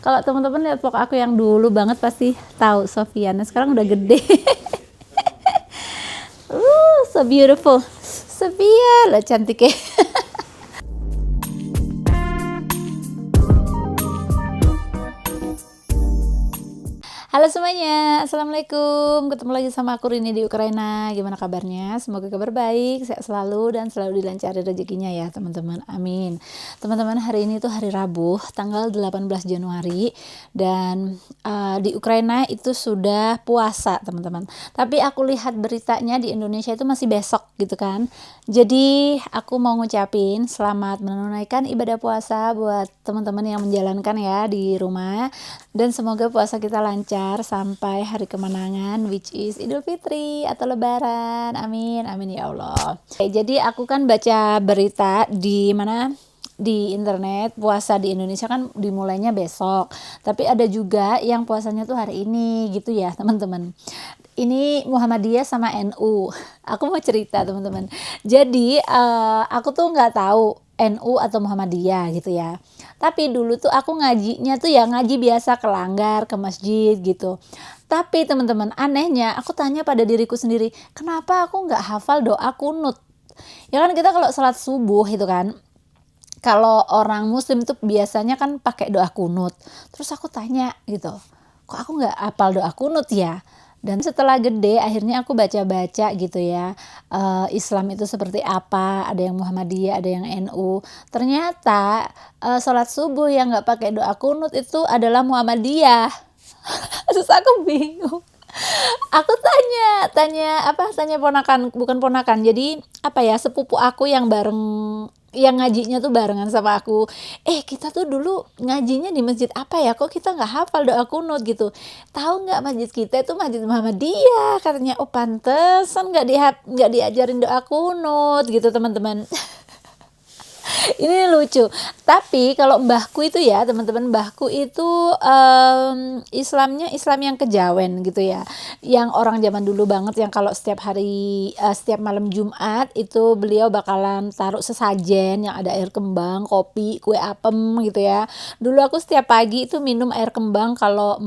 Kalau teman-teman lihat vlog aku yang dulu banget pasti tahu Sofia. Nah, sekarang udah gede. So beautiful. Sofia, lah cantik ya. Halo semuanya, Assalamualaikum. Ketemu lagi sama aku Rini di Ukraina. Gimana kabarnya? Semoga kabar baik, sehat selalu dan selalu dilancarkan rezekinya ya teman-teman. Amin. Teman-teman, hari ini tuh hari Rabu, tanggal 18 Januari dan di Ukraina itu sudah puasa teman-teman. Tapi aku lihat beritanya di Indonesia itu masih besok gitu kan. Jadi aku mau ngucapin selamat menunaikan ibadah puasa buat teman-teman yang menjalankan ya di rumah. Dan semoga puasa kita lancar sampai hari kemenangan, which is Idul Fitri atau Lebaran. Amin, amin ya Allah. Jadi aku kan baca berita di mana, di internet, puasa di Indonesia kan dimulainya besok. Tapi ada juga yang puasanya tuh hari ini gitu ya teman-teman. Ini Muhammadiyah sama NU. Aku mau cerita teman-teman. Jadi aku tuh nggak tahu NU atau Muhammadiyah gitu ya. Tapi dulu tuh aku ngajinya tuh ya ngaji biasa ke langgar, ke masjid gitu. Tapi teman-teman, anehnya aku tanya pada diriku sendiri, kenapa aku nggak hafal doa kunut? Ya kan kita kalau sholat subuh gitu kan, kalau orang muslim tuh biasanya kan pakai doa kunut. Terus aku tanya gitu, kok aku nggak hafal doa kunut ya? Dan setelah gede akhirnya aku baca-baca gitu ya, Islam itu seperti apa, ada yang Muhammadiyah, ada yang NU. Ternyata sholat subuh yang nggak pakai doa kunut itu adalah Muhammadiyah. Terus aku bingung. Aku tanya ponakan, bukan ponakan, jadi apa ya, sepupu aku yang bareng, yang ngajinya tuh barengan sama aku. Kita tuh dulu ngajinya di masjid apa ya, kok kita nggak hafal doa kunut gitu? Tahu nggak, masjid kita itu Masjid Muhammadiyah katanya. Oh pantesan nggak diajarin doa kunut gitu teman-teman. Ini lucu. Tapi kalau mbahku itu ya teman-teman, mbahku itu Islamnya Islam yang kejawen gitu ya, yang orang zaman dulu banget, yang kalau setiap hari setiap malam Jumat itu beliau bakalan taruh sesajen yang ada air kembang, kopi, kue apem gitu ya. Dulu aku setiap pagi itu minum air kembang kalau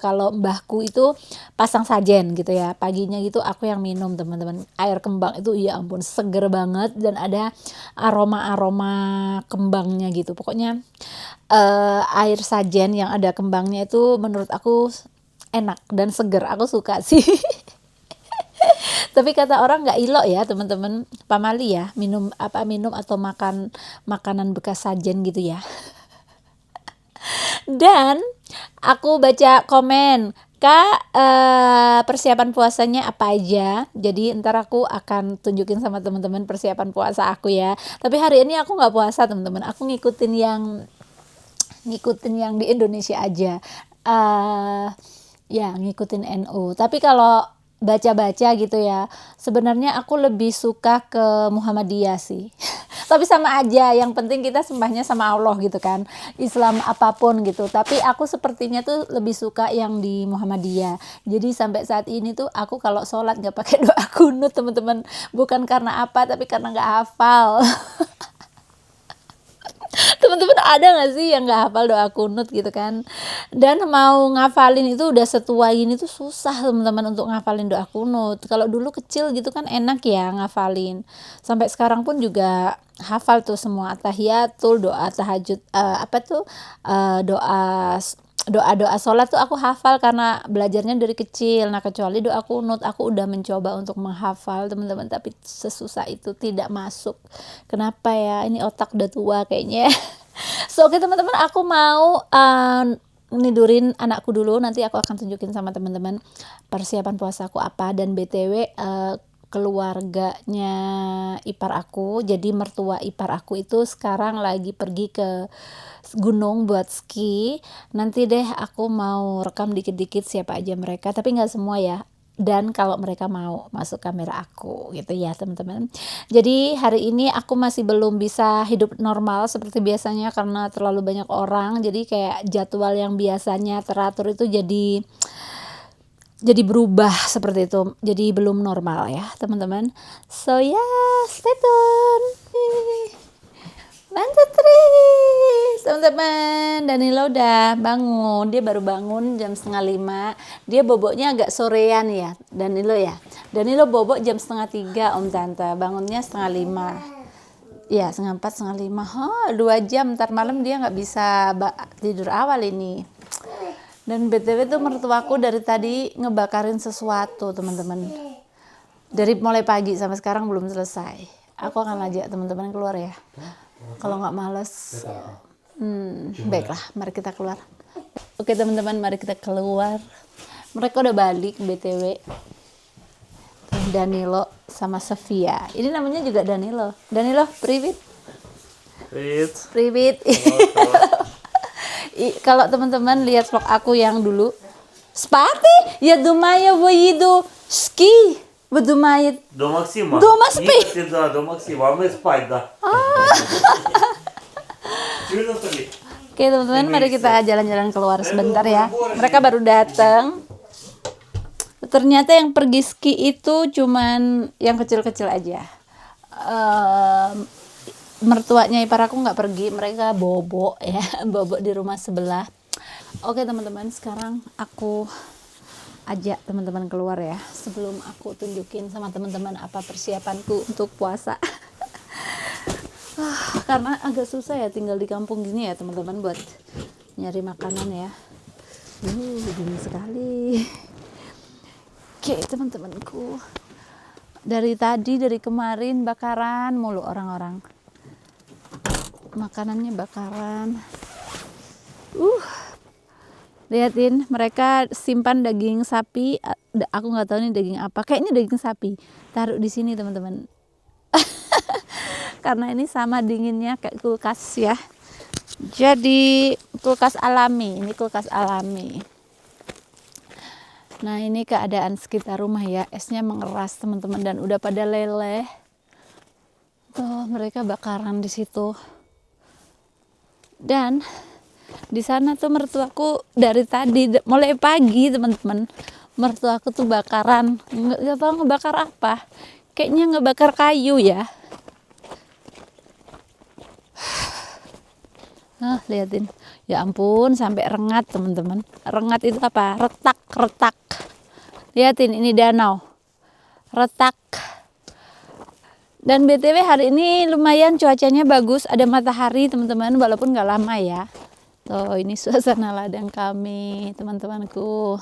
kalau mbahku itu pasang sajen gitu ya, paginya gitu aku yang minum teman-teman. Air kembang itu ya ampun seger banget dan ada aroma kembangnya gitu. Pokoknya air sajen yang ada kembangnya itu menurut aku enak dan seger. Aku suka sih. Tapi kata orang nggak ilok ya teman-teman, pamali ya minum atau makan makanan bekas sajen gitu ya. Dan aku baca komen, Kak, persiapan puasanya apa aja? Jadi ntar aku akan tunjukin sama teman-teman persiapan puasa aku ya. Tapi hari ini aku nggak puasa teman-teman. Aku ngikutin yang di Indonesia aja. Ya ngikutin NU. Tapi kalau baca-baca gitu ya, sebenarnya aku lebih suka ke Muhammadiyah sih. Tapi sama aja, yang penting kita sembahnya sama Allah gitu kan, Islam apapun gitu. Tapi aku sepertinya tuh lebih suka yang di Muhammadiyah. Jadi sampai saat ini tuh aku kalau sholat nggak pakai doa kunut teman-teman, bukan karena apa, tapi karena nggak hafal. Teman-teman ada nggak sih yang nggak hafal doa kunut gitu kan? Dan mau ngafalin itu udah setua ini tuh susah teman-teman untuk ngafalin doa kunut. Kalau dulu kecil gitu kan enak ya ngafalin. Sampai sekarang pun juga hafal tuh semua tahiyatul, doa tahajud, doa doa sholat tuh aku hafal karena belajarnya dari kecil. Nah kecuali doa kunut aku udah mencoba untuk menghafal teman-teman, tapi sesusah itu, tidak masuk. Kenapa ya, ini otak udah tua kayaknya. So oke teman-teman, aku mau nidurin anakku dulu, nanti aku akan tunjukin sama teman-teman persiapan puasaku apa. Dan BTW keluarganya ipar aku, jadi mertua ipar aku itu sekarang lagi pergi ke gunung buat ski. Nanti deh aku mau rekam dikit-dikit siapa aja mereka, tapi nggak semua ya, dan kalau mereka mau masuk kamera aku gitu ya teman-teman. Jadi hari ini aku masih belum bisa hidup normal seperti biasanya karena terlalu banyak orang, jadi kayak jadwal yang biasanya teratur itu jadi berubah seperti itu, jadi belum normal ya teman-teman. So ya, stay tune. Bantu Tris, teman-teman. Danilo udah bangun, dia baru bangun jam 4:30. Dia boboknya agak sorean ya, Danilo ya. Danilo bobok jam 2:30 Om Tante, bangunnya 4:30. Ya 3:30, 4:30. 2 jam, ntar malam dia nggak bisa tidur awal ini. Dan BTW tuh mertuaku dari tadi ngebakarin sesuatu teman-teman. Dari mulai pagi sampai sekarang belum selesai. Aku akan ajak teman-teman keluar ya. Kalau nggak males, baiklah, mari kita keluar. Oke teman-teman, mari kita keluar. Mereka udah balik BTW. Danilo sama Sofia. Ini namanya juga Danilo. Danilo, привет. Привет. Kalau teman-teman lihat vlog aku yang dulu, Spati, я думаю, вы еду ski. Вы думаете? До Максима. Дома спи. Да, до Максима. А мы спать, да. Чего tadi? Oke teman-teman, mari kita jalan-jalan keluar sebentar ya. Mereka baru datang. Ternyata yang pergi ski itu cuman yang kecil-kecil aja. Mertuanya ipar aku nggak pergi, mereka bobok ya, bobok di rumah sebelah. Oke teman-teman, sekarang aku ajak teman-teman keluar ya, sebelum aku tunjukin sama teman-teman apa persiapanku untuk puasa. Karena agak susah ya tinggal di kampung gini ya teman-teman, buat nyari makanan ya. Dingin sekali. Oke teman-temanku, dari kemarin bakaran mulu orang-orang. Makanannya bakaran. Lihatin, mereka simpan daging sapi. Aku nggak tahu nih daging apa. Kayaknya daging sapi. Taruh di sini teman-teman. Karena ini sama dinginnya kayak kulkas ya. Jadi kulkas alami. Ini kulkas alami. Nah ini keadaan sekitar rumah ya. Esnya mengeras teman-teman dan udah pada leleh. Tuh mereka bakaran di situ. Dan di sana tuh mertuaku dari tadi mulai pagi teman-teman, mertuaku tuh bakaran, nggak tahu ngebakar apa, kayaknya ngebakar kayu ya. Liatin, ya ampun sampai rengat teman-teman. Rengat itu apa? Retak. Liatin ini danau, retak. Dan BTW hari ini lumayan cuacanya bagus, ada matahari teman-teman, walaupun nggak lama ya. Tuh ini suasana ladang kami teman-temanku.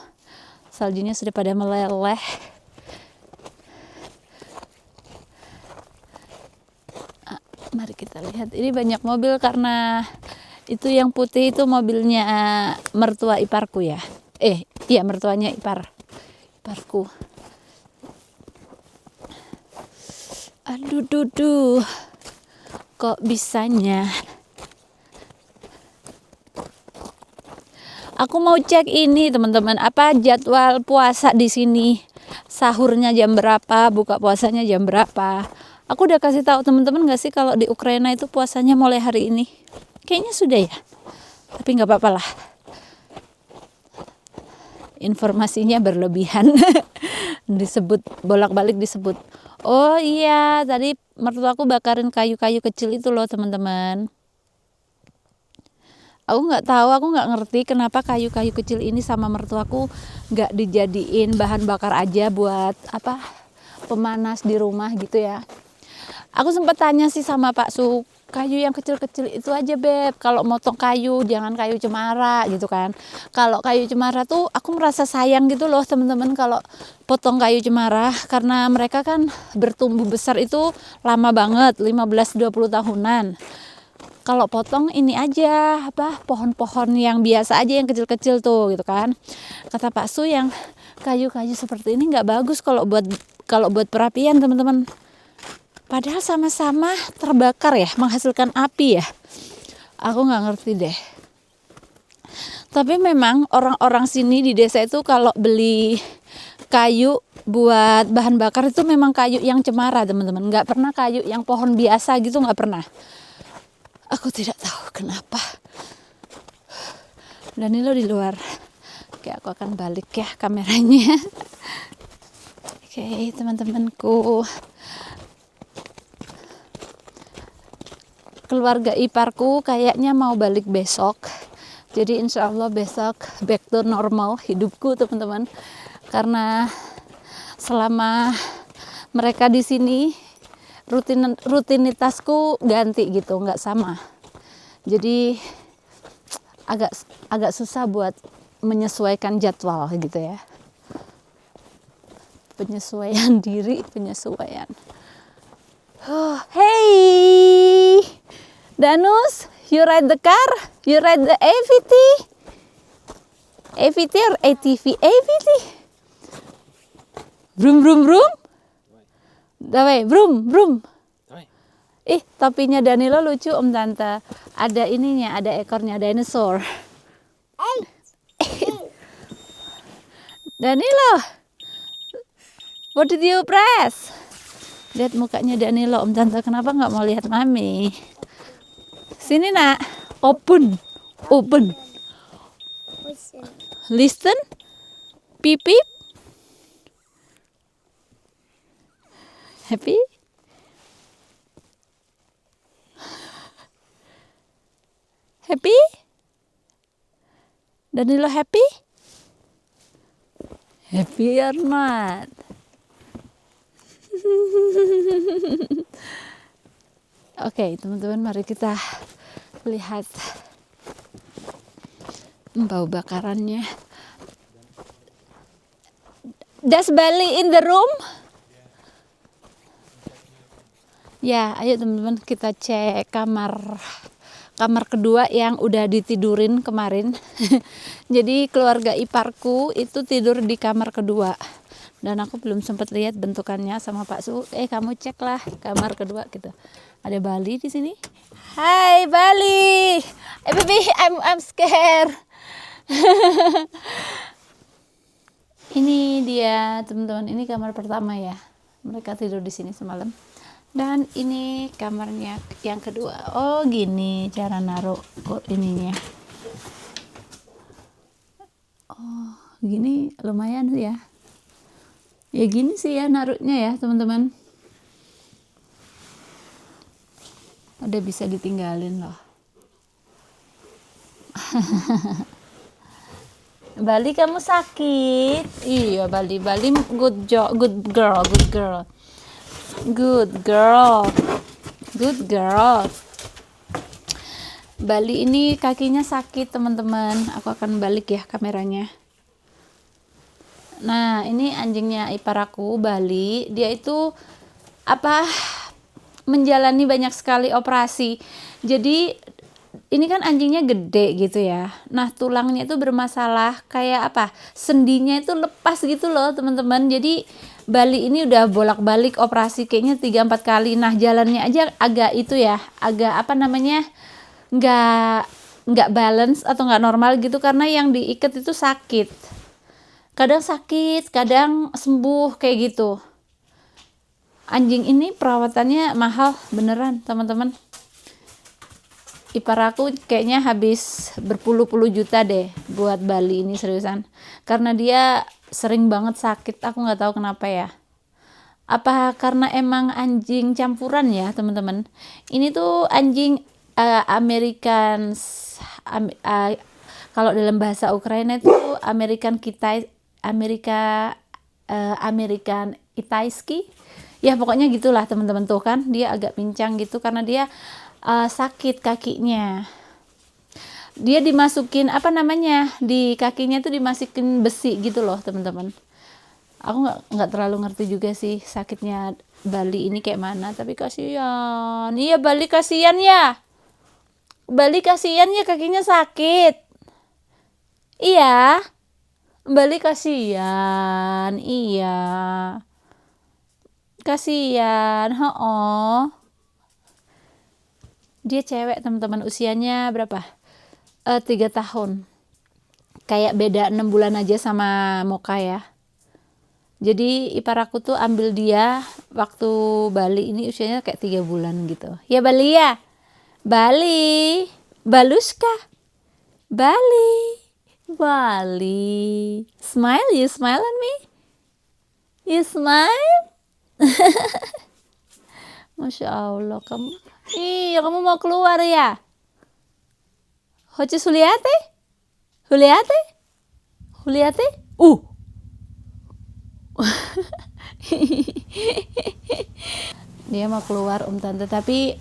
Saljunya sudah pada meleleh. Mari kita lihat, ini banyak mobil karena itu yang putih itu mobilnya mertua iparku ya. Iya mertuanya iparku. Aduh, kok bisanya? Aku mau cek ini teman-teman, apa jadwal puasa di sini? Sahurnya jam berapa? Buka puasanya jam berapa? Aku udah kasih tahu teman-teman nggak sih kalau di Ukraina itu puasanya mulai hari ini? Kayaknya sudah ya. Tapi nggak apa-apa lah. Informasinya berlebihan. Disebut bolak-balik disebut. Oh iya, tadi mertuaku bakarin kayu-kayu kecil itu loh teman-teman. Aku nggak tahu, aku nggak ngerti kenapa kayu-kayu kecil ini sama mertuaku nggak dijadiin bahan bakar aja buat apa pemanas di rumah gitu ya. Aku sempat tanya sih sama Pak Su, kayu yang kecil-kecil itu aja beb, kalau motong kayu jangan kayu cemara gitu kan. Kalau kayu cemara tuh aku merasa sayang gitu loh teman-teman kalau potong kayu cemara, karena mereka kan bertumbuh besar itu lama banget, 15-20 tahunan. Kalau potong ini aja apa pohon-pohon yang biasa aja yang kecil-kecil tuh gitu kan. Kata Pak Su yang kayu-kayu seperti ini nggak bagus kalau buat perapian teman-teman. Padahal sama-sama terbakar ya, menghasilkan api ya. Aku nggak ngerti deh. Tapi memang orang-orang sini di desa itu kalau beli kayu buat bahan bakar itu memang kayu yang cemara teman-teman. Nggak pernah kayu yang pohon biasa gitu, nggak pernah. Aku tidak tahu kenapa. Danilo di luar. Oke, aku akan balik ya kameranya. Oke, teman-temanku. keluarga iparku kayaknya mau balik besok. Jadi insya Allah besok back to normal hidupku teman-teman. Karena selama mereka di sini rutinitasku ganti gitu, nggak sama. Jadi agak susah buat menyesuaikan jadwal gitu ya. Penyesuaian diri, penyesuaian. Oh, hey, Danus, you ride the car? You ride the AVT? AVT or ATV? AVT? Brum brum brum? Dawai, brum brum. Ih, topinya Danilo lucu Om Tante. Ada ininya, ada ekornya dinosaur. Danilo, what did you press? Lihat mukanya Danilo, Om Tante. Kenapa nggak mau lihat Mami? Sini nak, open, open. Listen, pip pip. Happy? Happy? Danilo happy? Happy or not? Oke, teman-teman, mari kita lihat bau bakarannya. Does Bali in the room? Ya, ayo teman-teman kita cek kamar kedua yang udah ditidurin kemarin. Jadi keluarga iparku itu tidur di kamar kedua. Dan aku belum sempat lihat bentukannya sama Pak Su. Kamu cek lah kamar kedua gitu. Ada Bali di sini. Hai Bali. Baby, I'm scared. Ini dia teman-teman, ini kamar pertama ya. Mereka tidur di sini semalam. Dan ini kamarnya yang kedua. Oh, gini cara naruh ininya. Oh, gini lumayan ya. Ya gini sih ya naruhnya ya, teman-teman. Udah bisa ditinggalin loh. Bali kamu sakit? Iya, Bali good job, good girl. Good girl. Bali ini kakinya sakit teman-teman. Aku akan balik ya kameranya. Nah, ini anjingnya ipar aku, Bali. Dia itu menjalani banyak sekali operasi. Jadi ini kan anjingnya gede gitu ya. Nah, tulangnya itu bermasalah, kayak sendinya itu lepas gitu loh teman-teman. Jadi Bali ini udah bolak-balik operasi kayaknya 3-4 kali. Nah, jalannya aja agak itu ya, agak nggak balance atau nggak normal gitu, karena yang diikat itu sakit. Kadang sakit, kadang sembuh kayak gitu. Anjing ini perawatannya mahal beneran teman-teman. Ipar aku kayaknya habis berpuluh-puluh juta deh buat Bali ini, seriusan. Karena dia sering banget sakit, aku nggak tahu kenapa ya. Apa karena emang anjing campuran ya teman-teman. Ini tuh anjing kalau dalam bahasa Ukraina itu American Kitaiski. Ya pokoknya gitulah teman-teman, tuh kan dia agak pincang gitu karena dia sakit kakinya. Dia dimasukin di kakinya tuh dimasukin besi gitu loh teman-teman. Aku nggak terlalu ngerti juga sih sakitnya Bali ini kayak mana, tapi kasihan. Iya, Bali kasihan ya. Bali kasihan ya, kakinya sakit. Iya. Bali kasihan. Iya. Kasihan. Dia cewek teman-teman, usianya berapa? 3 tahun. Kayak beda 6 bulan aja sama Moka ya. Jadi ipar aku tuh ambil dia waktu Bali ini usianya kayak 3 bulan gitu. Ya Bali ya? Bali. Baluska. Bali. Smile, you smile on me? You smile? Masya Allah, kamu. Iya, kamu mau keluar ya? Хочешь Juliate? Juliate? Juliate? Dia mau keluar Tante, tapi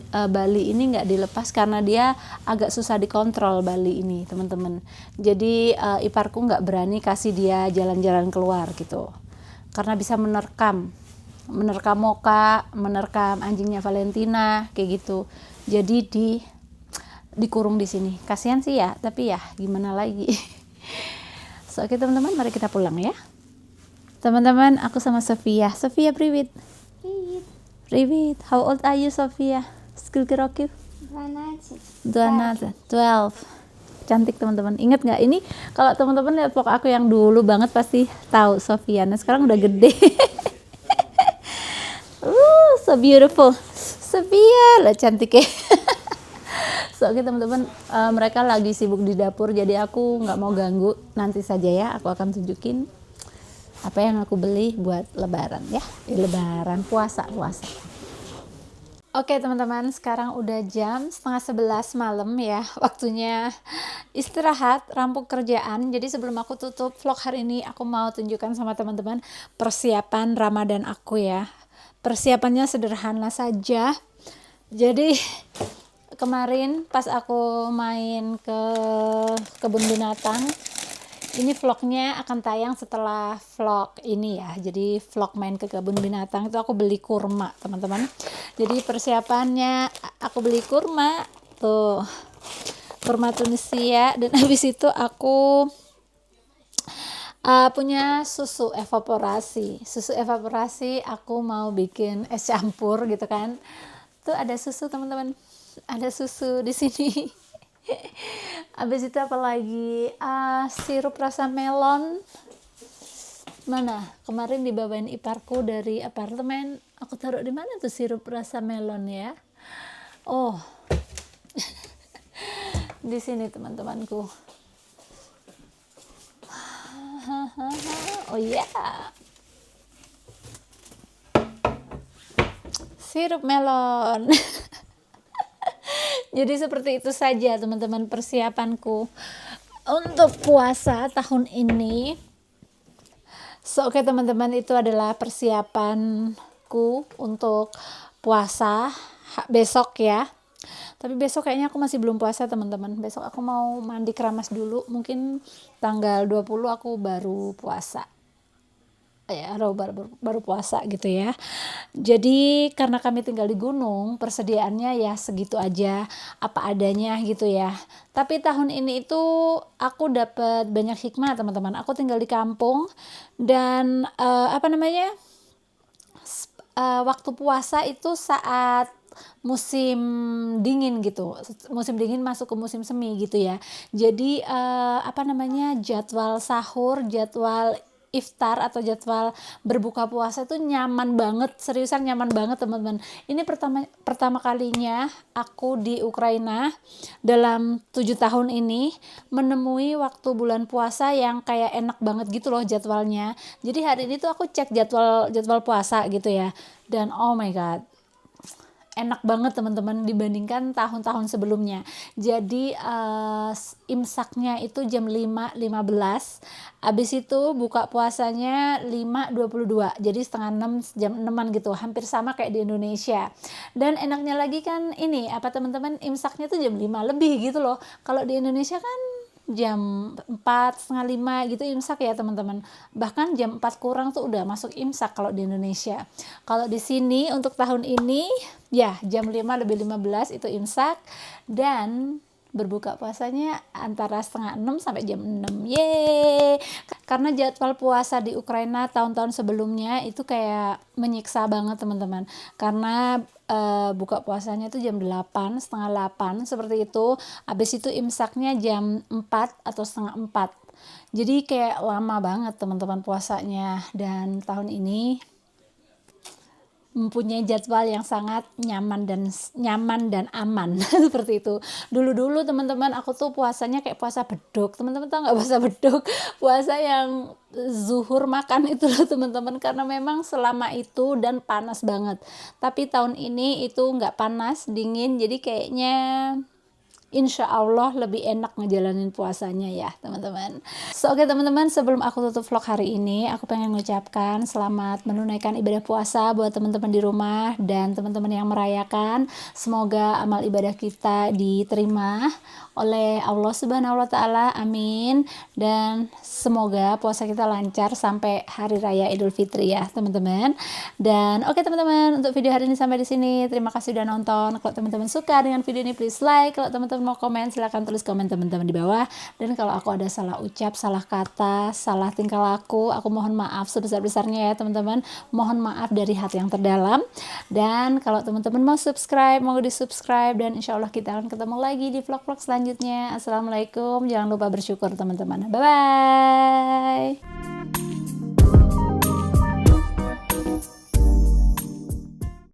Bali ini nggak dilepas karena dia agak susah dikontrol Bali ini teman-teman. Jadi iparku nggak berani kasih dia jalan-jalan keluar gitu, karena bisa menerkam Moka, menerkam anjingnya Valentina kayak gitu. Jadi dikurung di sini. Kasihan sih ya, tapi ya gimana lagi. So, oke teman-teman, mari kita pulang ya. Teman-teman, aku sama Sofia. Sofia, привет. Привет. How old are you, Sofia? Сколько років? 12. Cantik teman-teman. Ingat nggak ini? Kalau teman-teman lihat vlog aku yang dulu banget pasti tahu Sofia. Nah, sekarang udah gede. So beautiful. Sofia, lah cantik ya. So, oke teman-teman, mereka lagi sibuk di dapur, jadi aku nggak mau ganggu. Nanti saja ya, aku akan tunjukin apa yang aku beli buat lebaran ya. Lebaran, puasa. Oke teman-teman, sekarang udah jam 10:30 malam ya. Waktunya istirahat, rampung kerjaan. Jadi sebelum aku tutup vlog hari ini, aku mau tunjukkan sama teman-teman persiapan Ramadan aku ya. Persiapannya sederhana saja. Jadi kemarin pas aku main ke kebun binatang, ini vlognya akan tayang setelah vlog ini ya. Jadi vlog main ke kebun binatang itu aku beli kurma teman-teman. Jadi persiapannya aku beli kurma tuh, kurma Tunisia, dan habis itu aku punya susu evaporasi aku mau bikin es campur gitu kan. Tuh ada susu teman-teman, ada susu di sini. Habis itu apalagi sirup rasa melon. Mana? Kemarin dibawain iparku dari apartemen. Aku taruh di mana tuh sirup rasa melon ya? Oh. Di sini teman-temanku. Oh iya. Sirup melon. Jadi seperti itu saja teman-teman persiapanku untuk puasa tahun ini. So, oke teman-teman, itu adalah persiapanku untuk puasa besok ya. Tapi besok kayaknya aku masih belum puasa teman-teman. Besok aku mau mandi keramas dulu. Mungkin tanggal 20 aku baru puasa. Ya, baru puasa gitu ya. Jadi karena kami tinggal di gunung, persediaannya ya segitu aja, apa adanya gitu ya. Tapi tahun ini itu aku dapat banyak hikmah teman-teman. Aku tinggal di kampung dan waktu puasa itu saat musim dingin gitu, musim dingin masuk ke musim semi gitu ya. Jadi jadwal sahur, jadwal iftar atau jadwal berbuka puasa itu nyaman banget, seriusan nyaman banget teman-teman. Ini pertama kalinya aku di Ukraina dalam 7 tahun ini menemui waktu bulan puasa yang kayak enak banget gitu loh jadwalnya. Jadi hari ini tuh aku cek jadwal puasa gitu ya, dan oh my god, enak banget teman-teman dibandingkan tahun-tahun sebelumnya. Jadi imsaknya itu jam 5.15, habis itu buka puasanya 5.22, jadi setengah 6, jam 6-an gitu, hampir sama kayak di Indonesia. Dan enaknya lagi kan ini teman-teman, imsaknya tuh jam 5 lebih gitu loh. Kalau di Indonesia kan jam 4, setengah 5 gitu imsak ya teman-teman. Bahkan jam 4 kurang tuh udah masuk imsak kalau di Indonesia. Kalau di sini untuk tahun ini ya jam 5:15 itu imsak, dan berbuka puasanya antara setengah 6 sampai jam 6. Yeay. Karena jadwal puasa di Ukraina tahun-tahun sebelumnya itu kayak menyiksa banget teman-teman. Karena buka puasanya itu jam 8, setengah 8 seperti itu. Habis itu imsaknya jam 4 atau setengah 4. Jadi kayak lama banget teman-teman puasanya. Dan tahun ini mempunyai jadwal yang sangat nyaman dan aman seperti itu. Dulu teman-teman, aku tuh puasanya kayak puasa beduk. Teman-teman tahu nggak puasa beduk? Puasa yang zuhur makan itu loh teman-teman, karena memang selama itu dan panas banget. Tapi tahun ini itu nggak panas, dingin, jadi kayaknya insya Allah lebih enak ngejalanin puasanya ya teman-teman. Oke teman-teman, sebelum aku tutup vlog hari ini, aku pengen mengucapkan selamat menunaikan ibadah puasa buat teman-teman di rumah dan teman-teman yang merayakan. Semoga amal ibadah kita diterima oleh Allah Subhanahu wa Ta'ala, amin. Dan semoga puasa kita lancar sampai hari raya Idul Fitri ya teman-teman. Dan oke teman-teman, untuk video hari ini sampai di sini. Terima kasih udah nonton. Kalau teman-teman suka dengan video ini, please like. Kalau teman-teman mau komen, silahkan tulis komen teman-teman di bawah. Dan kalau aku ada salah ucap, salah kata, salah tingkah laku, aku mohon maaf sebesar-besarnya ya teman-teman. Mohon maaf dari hati yang terdalam. Dan kalau teman-teman mau subscribe, mau di subscribe, dan insya Allah kita akan ketemu lagi di vlog-vlog selanjutnya. Assalamualaikum, jangan lupa bersyukur teman-teman. Bye-bye.